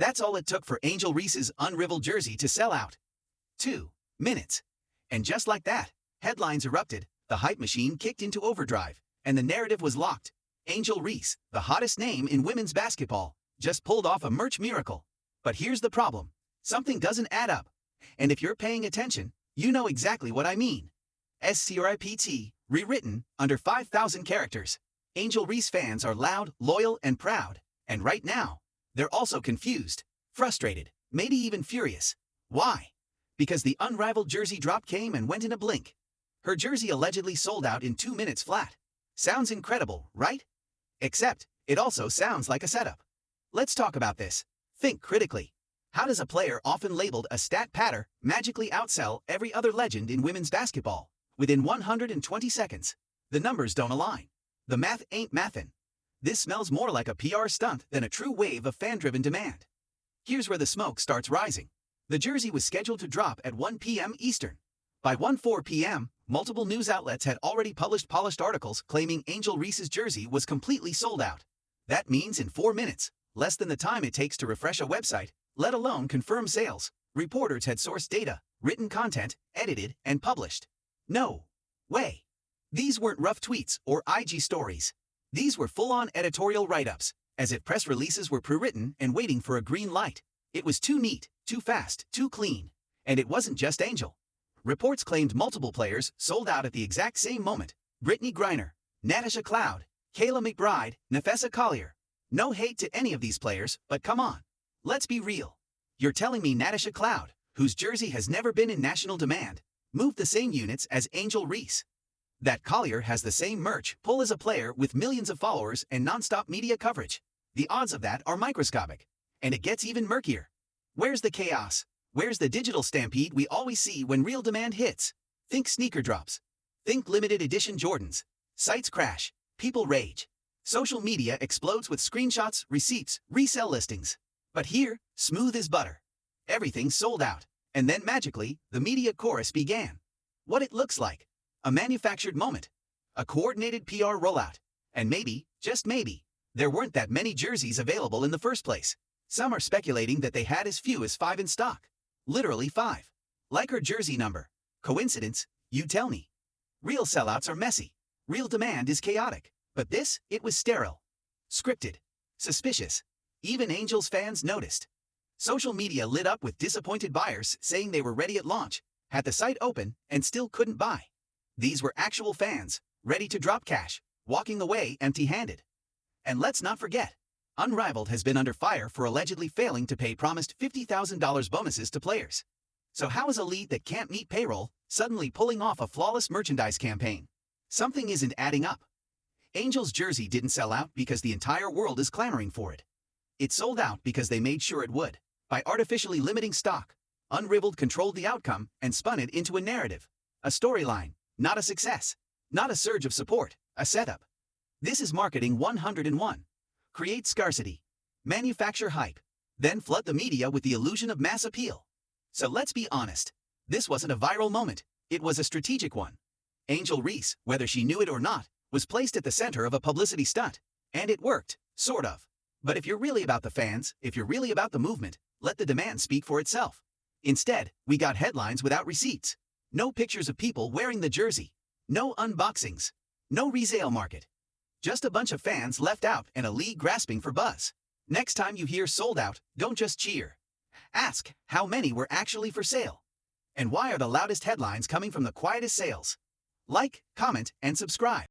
That's all it took for Angel Reese's unrivaled jersey to sell out. 2 minutes. And just like that, headlines erupted, the hype machine kicked into overdrive, and the narrative was locked. Angel Reese, the hottest name in women's basketball, just pulled off a merch miracle. But here's the problem. Something doesn't add up. And if you're paying attention, you know exactly what I mean. Script, rewritten, under 5,000 characters. Angel Reese fans are loud, loyal, and proud. And right now, they're also confused, frustrated, maybe even furious. Why? Because the unrivaled jersey drop came and went in a blink. Her jersey allegedly sold out in 2 minutes flat. Sounds incredible, right? Except, it also sounds like a setup. Let's talk about this. Think critically. How does a player often labeled a stat patter magically outsell every other legend in women's basketball? Within 120 seconds, the numbers don't align. The math ain't mathin'. This smells more like a PR stunt than a true wave of fan-driven demand. Here's where the smoke starts rising. The jersey was scheduled to drop at 1 p.m. Eastern. By 1:04 p.m., multiple news outlets had already published polished articles claiming Angel Reese's jersey was completely sold out. That means in 4 minutes, less than the time it takes to refresh a website, let alone confirm sales, reporters had sourced data, written content, edited, and published. No way. These weren't rough tweets or IG stories. These were full-on editorial write-ups, as if press releases were pre-written and waiting for a green light. It was too neat, too fast, too clean. And it wasn't just Angel. Reports claimed multiple players sold out at the exact same moment. Brittany Griner, Natasha Cloud, Kayla McBride, Nafessa Collier. No hate to any of these players, but come on. Let's be real. You're telling me Natasha Cloud, whose jersey has never been in national demand, moved the same units as Angel Reese? That Collier has the same merch pull as a player with millions of followers and non-stop media coverage. The odds of that are microscopic. And it gets even murkier. Where's the chaos? Where's the digital stampede we always see when real demand hits? Think sneaker drops. Think limited edition Jordans. Sites crash. People rage. Social media explodes with screenshots, receipts, resale listings. But here, smooth as butter. Everything's sold out. And then magically, the media chorus began. What it looks like. A manufactured moment. A coordinated PR rollout. And maybe, just maybe, there weren't that many jerseys available in the first place. Some are speculating that they had as few as 5 in stock. Literally 5. Like her jersey number. Coincidence? You tell me. Real sellouts are messy. Real demand is chaotic. But this, it was sterile. Scripted. Suspicious. Even Angels fans noticed. Social media lit up with disappointed buyers saying they were ready at launch, had the site open, and still couldn't buy. These were actual fans, ready to drop cash, walking away empty-handed. And let's not forget, Unrivaled has been under fire for allegedly failing to pay promised $50,000 bonuses to players. So how is a league that can't meet payroll suddenly pulling off a flawless merchandise campaign? Something isn't adding up. Angel's jersey didn't sell out because the entire world is clamoring for it. It sold out because they made sure it would. By artificially limiting stock, Unrivaled controlled the outcome and spun it into a narrative. A storyline, not a success. Not a surge of support, a setup. This is marketing 101. Create scarcity. Manufacture hype. Then flood the media with the illusion of mass appeal. So let's be honest. This wasn't a viral moment. It was a strategic one. Angel Reese, whether she knew it or not, was placed at the center of a publicity stunt. And it worked, sort of. But if you're really about the fans, if you're really about the movement, let the demand speak for itself. Instead, we got headlines without receipts. No pictures of people wearing the jersey. No unboxings. No resale market. Just a bunch of fans left out and a league grasping for buzz. Next time you hear sold out, don't just cheer. Ask how many were actually for sale. And why are the loudest headlines coming from the quietest sales? Like, comment, and subscribe.